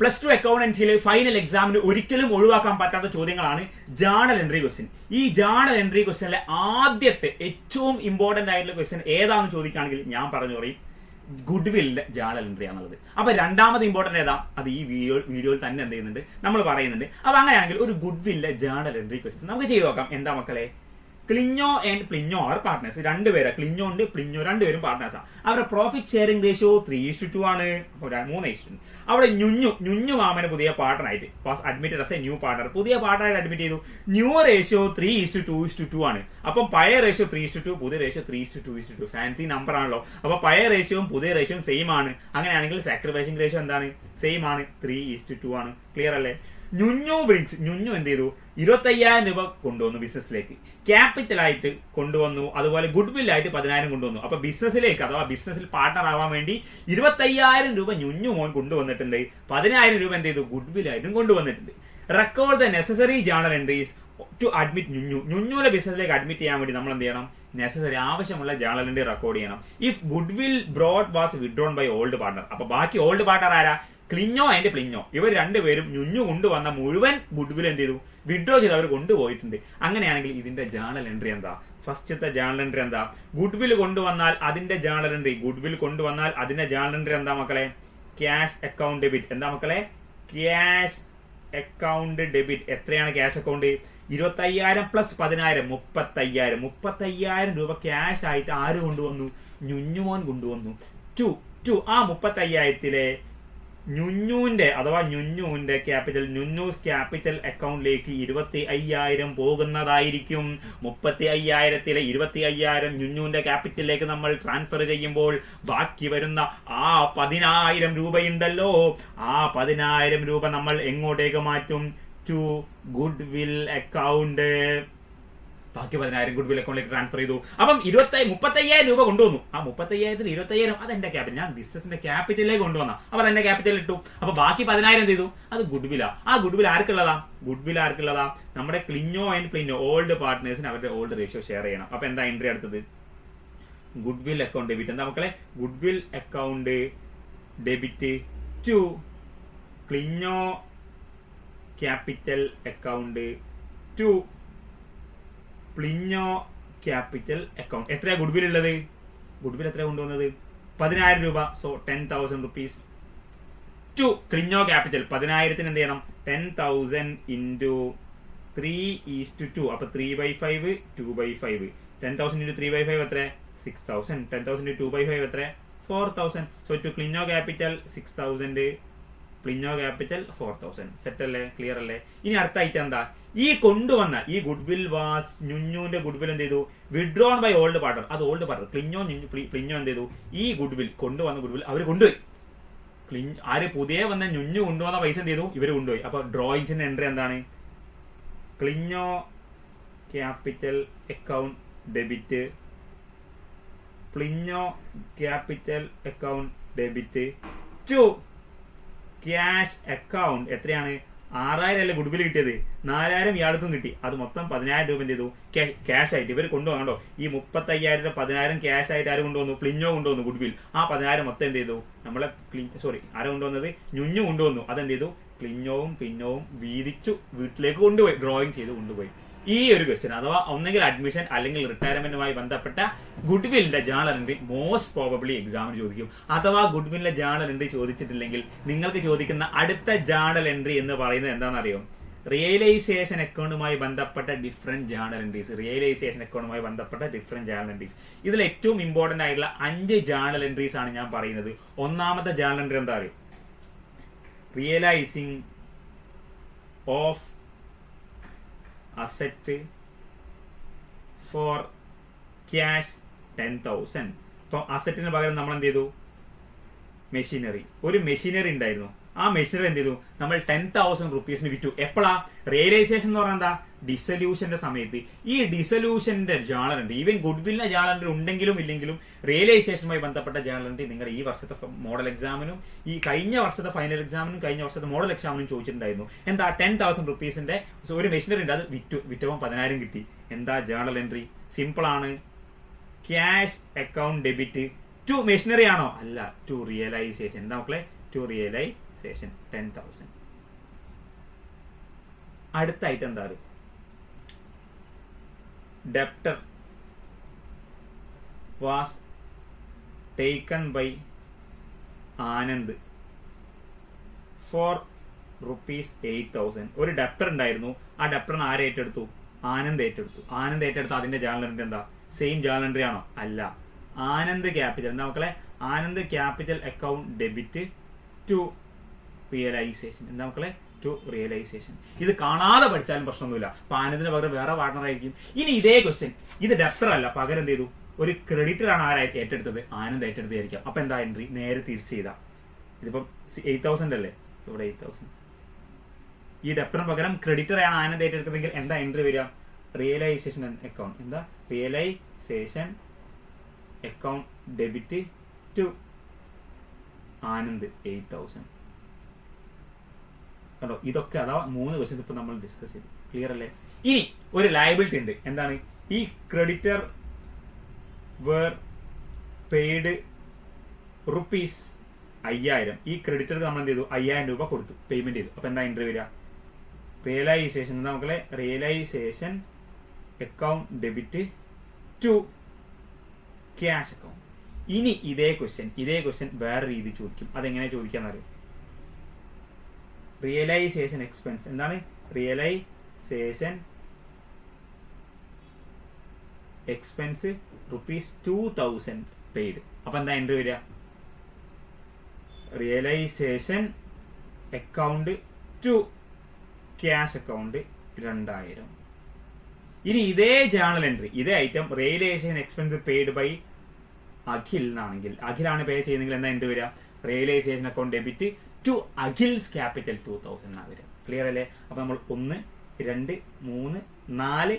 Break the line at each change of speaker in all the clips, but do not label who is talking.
+2 അക്കൗണ്ടൻസിയിൽ final എക്സാമിന് ഒരിക്കലും ഒഴിവാക്കാൻ പറ്റാത്ത ചോദ്യങ്ങളാണ് ജേണൽ എൻട്രി ക്വസ്റ്റ്യൻ. ഈ ജേണൽ എൻട്രി ക്വസ്റ്റ്യനിലെ ആദ്യത്തെ ഏറ്റവും ഇമ്പോർട്ടന്റ് ആയിട്ടുള്ള ക്വസ്റ്റ്യൻ ഏതാണെന്ന് ചോദിക്കുകയാണെങ്കിൽ ഞാൻ പറഞ്ഞു പറയും ഗുഡ്വില്ലിന്റെ ജേണൽ എൻട്രി ആണെന്നുള്ളത്. അപ്പൊ രണ്ടാമത് ഇമ്പോർട്ടന്റ് ഏതാ, അത് ഈ വീഡിയോയിൽ തന്നെ എന്ത് ചെയ്യുന്നുണ്ട്, നമ്മൾ പറയുന്നുണ്ട്. അപ്പൊ അങ്ങനെയാണെങ്കിൽ ഒരു ഗുഡ്വില്ലിന്റെ ജേണൽ എൻട്രി ക്വസ്റ്റ്യൻ നമുക്ക് ചെയ്ത് നോക്കാം. എന്താ മക്കളെ, ക്ലിഞ്ഞോ ആൻഡ് പ്ലിഞ്ഞോ ആർ പാർട്ട്നേഴ്സ്. രണ്ടുപേരാ, ക്ലിഞ്ഞോ ഉണ്ട് പ്ലിഞ്ഞോ രണ്ടുപേരും പാർട്ട്നേഴ്സാണ്. അവരുടെ പ്രോഫിറ്റ് ഷെയറിംഗ് റേഷ്യോ 3:2 ആണ്. അപ്പോൾ 3:2. അവിടെ ഞുഞ്ഞു മാമന് പുതിയ പാർട്ട്ണറായിട്ട് was admitted as a new partner, പുതിയ പാർട്ട്ണറായിട്ട് അഡ്മിറ്റ് ചെയ്തു. ന്യൂ റേഷ്യോ 3:2:2 ആണ്. അപ്പം പഴയ റേഷ്യോ 3:2, പുതിയ റേഷ്യോ 3:2:2. ഫാൻസി നമ്പർ ആണല്ലോ. അപ്പൊ പഴയ റേഷ്യോയും പുതിയ റേഷ്യോയും സെയിം ആണ്. അങ്ങനെയാണെങ്കിൽ സാക്രിഫൈസിംഗ് റേഷ്യോ എന്താണ്, സെയിം ആണ്, 3:2 ആണ്. ക്ലിയർ അല്ലേ? ഞുഞ്ഞു എന്ത് ചെയ്തു, 25,000 രൂപ കൊണ്ടുവന്നു ബിസിനസ്സിലേക്ക്, ക്യാപിറ്റലായിട്ട് കൊണ്ടുവന്നു. അതുപോലെ ഗുഡ് ആയിട്ട് 10,000 കൊണ്ടുവന്നു. അപ്പൊ ബിസിനസ്സിലേക്ക് അഥവാ ബിസിനസ്സിൽ പാർട്ണർ ആവാൻ വേണ്ടി 25,000 രൂപ ഞുഞ്ഞു മോൻ കൊണ്ടുവന്നിട്ടുണ്ട്. 10,000 രൂപ എന്ത് ചെയ്തു, ഗുഡ് ആയിട്ടും കൊണ്ടുവന്നിട്ടുണ്ട്. Record the necessary journal entries to admit ഞുഞ്ഞുവിന്റെ ബിസിനസ്സിലേക്ക് അഡ്മിറ്റ് ചെയ്യാൻ വേണ്ടി നമ്മൾ എന്ത് ചെയ്യണം, നെസസറി ആവശ്യമുള്ള ജേണൽ എൻട്രി റെക്കോർഡ് ചെയ്യണം. If goodwill brought was withdrawn by old partner. അപ്പൊ ബാക്കി ഓൾഡ് പാർട്ണർ ആരാ, ക്ലിഞ്ഞോ ആൻഡ് പ്ലിഞ്ഞോ. ഇവർ രണ്ടുപേരും ഞുഞ്ഞു കൊണ്ടുവന്ന മുഴുവൻ ഗുഡ്വിൽ എന്ത് ചെയ്തു, വിഡ്രോ ചെയ്ത് അവർ കൊണ്ടുപോയിട്ടുണ്ട്. അങ്ങനെയാണെങ്കിൽ ഇതിന്റെ ജേണൽ എൻട്രി എന്താ, ഫസ്റ്റത്തെ ജേണൽ എൻട്രി എന്താ, ഗുഡ്വിൽ കൊണ്ടുവന്നാൽ അതിന്റെ ജേണൽ എൻട്രി, ഗുഡ്വിൽ കൊണ്ടുവന്നാൽ അതിന്റെ ജേണൽ എൻട്രി എന്താ മക്കളെ, ക്യാഷ് അക്കൗണ്ട് ഡെബിറ്റ്. എന്താ മക്കളെ, ക്യാഷ് അക്കൗണ്ട് ഡെബിറ്റ്. എത്രയാണ് ക്യാഷ് അക്കൗണ്ട്, 25,000 + 10,000 35,000 രൂപ ക്യാഷ് ആയിട്ട് ആര് കൊണ്ടുവന്നു, ഞുഞ്ഞുമോൻ കൊണ്ടുവന്നു. ടു ആ 35,000-ത്തിലെ ഞുഞ്ഞുവിന്റെ അഥവാ ഞുഞ്ഞുവിന്റെ ക്യാപിറ്റൽ, ഞുഞ്ഞൂസ് ക്യാപിറ്റൽ അക്കൗണ്ടിലേക്ക് 25,000 പോകുന്നതായിരിക്കും. 35,000-ത്തിലെ 25,000 ഞുഞ്ഞുവിന്റെ ക്യാപിറ്റലിലേക്ക് നമ്മൾ ട്രാൻസ്ഫർ ചെയ്യുമ്പോൾ ബാക്കി വരുന്ന ആ 10,000 രൂപയുണ്ടല്ലോ, ആ 10,000 രൂപ നമ്മൾ എങ്ങോട്ടേക്ക് മാറ്റും, ടു ഗുഡ്വിൽ അക്കൗണ്ട്. ബാക്കി 10,000 ഗുഡ്വിൽ അക്കൗണ്ടിലേക്ക് ട്രാൻസ്ഫർ ചെയ്തു. അപ്പം 35,000 രൂപ കൊണ്ടുവന്നു. ആ 35,000-ൽ 25,000 അതെന്റെ ക്യാപിറ്റൽ, ഞാൻ ബിസിനസിന്റെ ക്യാപിറ്റലിലേക്ക് കൊണ്ടുവന്ന, അപ്പൊ അതെന്റെ ക്യാപിറ്റലിൽ ഇട്ടു. അപ്പൊ ബാക്കി 10,000 എന്ത് ചെയ്തു, അത് ഗുഡ്വിലാ. ആ ഗുഡ്വിൽ ആർക്കുള്ളതാ, നമ്മുടെ ക്ലിഞ്ഞോ ആൻഡ് പ്ലിഞ്ഞോ ഓൾഡ് പാർട്ട്നേഴ്സിന് അവരുടെ ഓൾഡ് റേഷ്യോ ഷെയർ ചെയ്യണം. അപ്പൊ എന്താ എൻട്രി അടുത്തത്, ഗുഡ്വിൽ അക്കൗണ്ട് ഡെബിറ്റ്. എന്താ മക്കളെ, ഗുഡ്വിൽ അക്കൗണ്ട് ഡെബിറ്റ് ടു ക്ലിഞ്ഞോ ക്യാപിറ്റൽ അക്കൗണ്ട് ടു പ്ലിഞ്ഞോ ക്യാപിറ്റൽ അക്കൗണ്ട്. എത്രയാ ഗുഡ്വിൽ ഉള്ളത്, ഗുഡ്വിൽ എത്ര കൊണ്ടുവന്നത്, 10,000 രൂപ. സോ 10,000 rupees ടു ക്ലിഞ്ഞോ ക്യാപിറ്റൽ. 10,000-ത്തിന് എന്ത് ചെയ്യണം, 10,000 into 3:2. അപ്പൊ 3/5 2/5. 10,000 into 3/5 എത്ര, 6,000. 10,000 into 2/5 എത്ര, 4,000. സോ ടു ക്ലിഞ്ഞോ ക്യാപിറ്റൽ 6,000, പ്ലിഞ്ഞോ ക്യാപിറ്റൽ 4,000. സെറ്റ് അല്ലേ, ക്ലിയർ അല്ലേ? ഇനി അടുത്ത ഐറ്റം എന്താ, ഈ കൊണ്ടുവന്ന ഈ ഗുഡ്വിൽ വാസ് ഞുഞ്ഞുവിന്റെ ഗുഡ്വിൽ എന്ത് ചെയ്തു, വിഡ്രോൺ ബൈ ഓൾഡ് പാർട്ണർ. അത് ഓൾഡ് പാർട്ണർ പ്ലിഞ്ഞോ എന്ത് ചെയ്തു, ഈ ഗുഡ്വിൽ കൊണ്ടുവന്ന ഗുഡ്വിൽ അവർ കൊണ്ടുപോയി. ആര് പുതിയ വന്ന ഞുഞ്ഞു കൊണ്ടുവന്ന പൈസ എന്ത് ചെയ്തു, ഇവർ കൊണ്ടുപോയി. അപ്പൊ ഡ്രോയിങ്സിന്റെ എൻട്രി എന്താണ്, ക്ലിഞ്ഞോ ക്യാപിറ്റൽ അക്കൗണ്ട് ഡെബിറ്റ്, പ്ലിഞ്ഞോ capital account debit to cash account. എത്രയാണ്, 6,000 അല്ലേ ഗുഡ്വിൽ കിട്ടിയത്, 4,000 ഇയാൾക്കും കിട്ടി. അത് മൊത്തം 10,000 രൂപ എന്ത് ചെയ്തു, ക്യാഷ് ആയിട്ട് ഇവർ കൊണ്ടുപോകണ്ടോ. ഈ 35,000 10,000 ക്യാഷ് ആയിട്ട് ആര് കൊണ്ടുവന്നു, പ്ലിഞ്ഞോ കൊണ്ടുവന്നു ഗുഡ്വിൽ. ആ 10,000 മൊത്തം എന്ത് ചെയ്തു, നമ്മളെ ആരെ കൊണ്ടുവന്നത്, ഞുഞ്ഞു കൊണ്ടുവന്നു. അതെന്ത് ചെയ്തു, പ്ലിഞ്ഞോവും പിന്നോവും വീതിച്ചു വീട്ടിലേക്ക് കൊണ്ടുപോയി, ഡ്രോയിങ് ചെയ്ത് കൊണ്ടുപോയി. ഈ ഒരു ക്വസ്റ്റ്യൻ അഥവാ ഒന്നെങ്കിൽ അഡ്മിഷൻ അല്ലെങ്കിൽ റിട്ടയർമെന്റുമായി ബന്ധപ്പെട്ട ഗുഡ്വില്ലിന്റെ ജേണൽ എൻട്രി മോസ്റ്റ് പ്രോബബ്ലി എക്സാമിന് ചോദിക്കും. അഥവാ ഗുഡ്വില്ലിന്റെ ജേണൽ എൻട്രി ചോദിച്ചിട്ടില്ലെങ്കിൽ നിങ്ങൾക്ക് ചോദിക്കുന്ന അടുത്ത ജേണൽ എൻട്രി എന്ന് പറയുന്നത് എന്താണെന്നറിയോ, റിയലൈസേഷൻ അക്കൗണ്ടുമായി ബന്ധപ്പെട്ട ഡിഫറെന്റ് ജേണൽ എൻട്രീസ്. ഇതിൽ ഏറ്റവും ഇമ്പോർട്ടന്റ് ആയിട്ടുള്ള 5 ജേണൽ എൻട്രീസ് ആണ് ഞാൻ പറയുന്നത്. ഒന്നാമത്തെ ജേണൽ എൻട്രി എന്താ അറിയോ, realising of asset for cash 10,000. ഇപ്പൊ അസറ്റിന് പകരം നമ്മൾ എന്ത് ചെയ്തു, മെഷീനറി, ഒരു മെഷീനറി ഉണ്ടായിരുന്നു. ആ മെഷീനറി എന്ത് ചെയ്തു, നമ്മൾ 10,000 rupees വിറ്റു. എപ്പോഴാ, റിയലൈസേഷൻ എന്ന് പറഞ്ഞാൽ എന്താ, ഡിസൊല്യൂഷന്റെ സമയത്ത്. ഈ ഡിസൊല്യൂഷന്റെ ജേണൽ എൻട്രി, ഈവൻ ഗുഡ്വില്ലിന്റെ ജേണൽ എൻട്രി ഉണ്ടെങ്കിലും ഇല്ലെങ്കിലും റിയലൈസേഷനുമായി ബന്ധപ്പെട്ട ജേണൽ എൻട്രി നിങ്ങളുടെ ഈ വർഷത്തെ മോഡൽ എക്സാമിനും ഈ കഴിഞ്ഞ വർഷത്തെ ഫൈനൽ എക്സാമിനും കഴിഞ്ഞ വർഷത്തെ മോഡൽ എക്സാമിനും ചോദിച്ചിട്ടുണ്ടായിരുന്നു. എന്താ, 10,000 rupeesന്റെ ഒരു മെഷീനറി ഉണ്ട്, അത് വിറ്റപ്പോൾ 10,000 കിട്ടി. എന്താ ജേണൽ എൻട്രി, സിമ്പിൾ ആണ്, cash account debit to machinery ആണോ, അല്ല, ടു റിയലൈസേഷൻ. എന്താ മക്കളെ, ടു റിയലൈസേഷൻ. റിയലൈസേഷൻ 10,000. അടുത്ത ഐറ്റം എന്താ പറയുക, debtor was taken by Anand for ₹8,000. ഒരു ഡെപ്റ്റർ ഉണ്ടായിരുന്നു, ആ ഡെപ്റ്ററിന് ആരെ ഏറ്റെടുത്തു? ആനന്ദ് ഏറ്റെടുത്തു. ആനന്ദ് ഏറ്റെടുത്ത് അതിന്റെ ജേണൽ എൻട്രി എന്താ? സെയിം ജേണൽ എൻട്രി ആണോ? അല്ല. ആനന്ദ് ക്യാപിറ്റൽ എന്താ മക്കളെ? Anand capital account debit to realisation. എന്താ മക്കളെ? To realisation. ഇത് കാണാതെ പഠിച്ചാലും പ്രശ്നമൊന്നുമില്ല. അപ്പൊ ആനന്ദിന് പകരം വേറെ പാർട്ണർ ആയിരിക്കും. ഇനി ഇതേ ക്വസ്റ്റ്യൻ, ഇത് ഡെപ്റ്റർ അല്ല, പകരം എന്ത് ചെയ്തു? ഒരു ക്രെഡിറ്റർ ആണ് ആരായി ഏറ്റെടുത്തത്? ആനന്ദ് ഏറ്റെടുത്തായിരിക്കാം. അപ്പൊ എന്താ എൻട്രി? നേരെ തിരിച്ച് ചെയ്താ. ഇതിപ്പം 8,000 അല്ലേ, ഇവിടെ 8,000. ഈ ഡെപ്റ്ററിന് പകരം ക്രെഡിറ്റർ ആണ് ആനന്ദ് ഏറ്റെടുത്തതെങ്കിൽ എന്താ എൻട്രി വരിക? Realisation account. എന്താ? Realisation account debit to Anand 8,000. കണ്ടോ? ഇതൊക്കെ അതാ 3 ക്വസ്റ്റ്യൻസ് ഇപ്പൊ നമ്മൾ ഡിസ്കസ് ചെയ്തു. ക്ലിയർ അല്ലേ? ഇനി ഒരു ലയബിലിറ്റി ഉണ്ട്. എന്താണ്? ഈ ക്രെഡിറ്റർ വേർ പെയ്ഡ് ₹5,000. ഈ ക്രെഡിറ്റർക്ക് നമ്മൾ എന്ത് ചെയ്തു? 5,000 രൂപ കൊടുത്തു, പേയ്മെന്റ് ചെയ്തു. അപ്പൊ എന്താ എൻട്രി വരിക? റിയലൈസേഷൻ. എന്താ മക്കളെ? Realisation account debit to cash account. ഇനി ഇതേ ക്വസ്റ്റ്യൻ വേറെ രീതി ചോദിക്കും. അതെങ്ങനെ ചോദിക്കാന്നറിയും? Realisation expense. എന്താണ്? Realisation expense ₹2,000 paid. അപ്പൊ എന്താ എൻട്രി വരിക? Realisation account to cash account 2,000. ഇനി ഇതേ ജേണൽ എൻട്രി, ഇതേ item realisation expense paid by Akhil എന്നാണെങ്കിൽ, അഖിലാണ് പേ ചെയ്യുന്നെങ്കിൽ എന്താ എൻട്രി വരിക? Realisation account debit to Akhil's capital 2,000 എന്നാണ് വരിക. ക്ലിയർ അല്ലേ? അപ്പൊ നമ്മൾ 1, 2, 3, 4,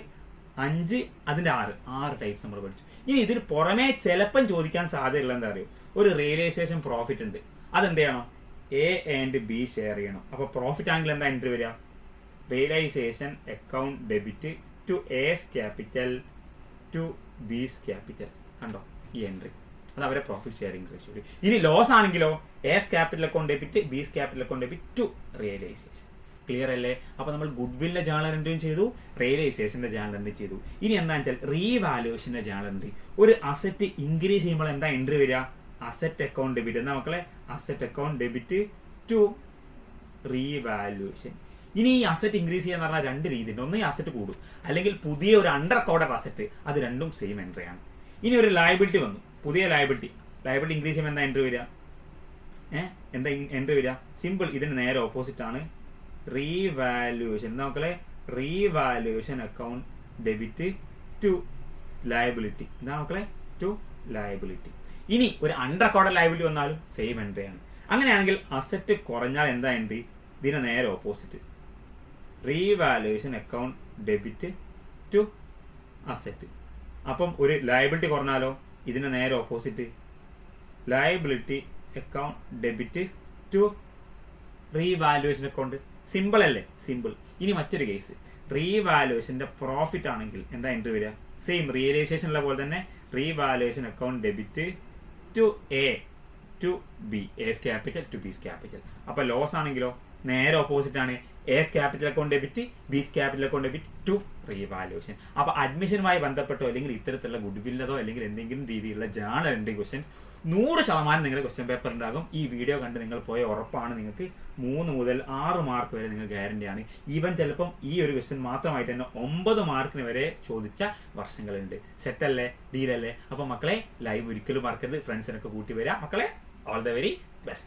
5 അതിന്റെ 6 ടൈപ്സ് നമ്മൾ പഠിച്ചു. ഇനി ഇതിന് പുറമെ ചിലപ്പം ചോദിക്കാൻ സാധ്യതയുള്ള എന്താ അറിയോ? ഒരു റിയലൈസേഷൻ പ്രോഫിറ്റ് ഉണ്ട്. അതെന്ത് ചെയ്യണം? എ ആൻഡ് ബി ഷെയർ ചെയ്യണം. അപ്പൊ പ്രോഫിറ്റ് ആണെങ്കിൽ എന്താ എൻട്രി വരിക? Realisation account debit to A's capital to B's capital. കണ്ടോ ഈ എൻട്രി? അത് അവരെ പ്രോഫിറ്റ് ഷെയറിംഗ് റേഷ്യോ. ഇനി ലോസ് ആണെങ്കിലോ A's capital account debit B's capital account debit to realisation. Clear അല്ലേ? അപ്പൊ നമ്മൾ ഗുഡ്വില്ലിന്റെ ജേണൽ എൻട്രിയും ചെയ്തു, റിയലൈസേഷന്റെ ജേണൽ എൻട്രി ചെയ്തു. ഇനി എന്താണെന്ന് വെച്ചാൽ റീവാലുവേഷന്റെ ജേണൽ എൻട്രി. ഒരു അസറ്റ് ഇൻക്രീസ് ചെയ്യുമ്പോൾ എന്താ എൻട്രി വരിക? Asset account debit. എന്താ മക്കളെ? Asset account debit to revaluation. ഇനി ഈ അസറ്റ് ഇൻക്രീസ് ചെയ്യാന്ന് പറഞ്ഞാൽ 2 രീതിയുണ്ട്. ഒന്ന്, ഈ അസറ്റ് കൂടും, അല്ലെങ്കിൽ പുതിയ ഒരു അണ്ടർ റെക്കോർഡഡ് അസറ്റ്. അത് രണ്ടും സെയിം എൻട്രി ആണ്. ഇനി ഒരു ലയബിലിറ്റി വന്നു, പുതിയ ലയബിലിറ്റി ഇൻക്രീസ് ചെയ്യുമ്പോൾ എന്താ എൻട്രി വരിക? എന്താ എൻട്രി വരിക? സിമ്പിൾ, ഇതിന് നേരെ ഓപ്പോസിറ്റ് ആണ് റീവാലുവേഷൻ. എന്താ മക്കളെ? Revaluation account debit to liability. എന്താ മക്കളെ? To liability. ഇനി ഒരു അണ്ടർ റെക്കോർഡഡ് ലയബിലിറ്റി വന്നാലും സെയിം എൻട്രി ആണ്. അങ്ങനെയാണെങ്കിൽ അസറ്റ് കുറഞ്ഞാൽ എന്താ എൻട്രി? ഇതിന് നേരെ opposite revaluation account debit to asset. അപ്പം ഒരു ലയബിലിറ്റി കുറഞ്ഞാലോ ഇതിന് നേരെ opposite liability account debit to revaluation account. Simple അല്ലേ? സിമ്പിൾ. ഇനി മറ്റൊരു കേസ്, റീവാലുവേഷന്റെ പ്രോഫിറ്റ് ആണെങ്കിൽ എന്താ എൻട്രി വരിക? സെയിം റിയലൈസേഷനുള്ള പോലെ തന്നെ revaluation account debit to A to B, A's capital to B's capital. അപ്പൊ ലോസ് ആണെങ്കിലോ നേരെ ഓപ്പോസിറ്റ് ആണ് A's capital account debit B's capital account debit to revaluation. അപ്പൊ അഡ്മിഷനുമായി ബന്ധപ്പെട്ടോ അല്ലെങ്കിൽ ഇത്തരത്തിലുള്ള ഗുഡ്വില്ലതോ അല്ലെങ്കിൽ എന്തെങ്കിലും രീതിയിലുള്ള ജേണൽ എൻട്രി ക്വസ്റ്റ്യൻസ് 100% നിങ്ങളുടെ ക്വസ്റ്റ്യൻ പേപ്പർ ഉണ്ടാകും. ഈ വീഡിയോ കണ്ട് നിങ്ങൾ പോയ ഉറപ്പാണ് നിങ്ങൾക്ക് 3 മുതൽ 6 മാർക്ക് വരെ നിങ്ങൾ ഗ്യാരണ്ടിയാണ്. ഈവൻ ചിലപ്പം ഈ ഒരു ക്വസ്റ്റ്യൻ മാത്രമായിട്ട് തന്നെ 9 മാർക്കിന് വരെ ചോദിച്ച വർഷങ്ങളുണ്ട്. സെറ്റല്ലേ? ഡീലല്ലേ? അപ്പൊ മക്കളെ, ലൈവ് ഒരിക്കലും മറക്കരുത്. ഫ്രണ്ട്സിനൊക്കെ കൂട്ടി വരാം. മക്കളെ, ഓൾ ദ വെരി ബെസ്റ്റ്.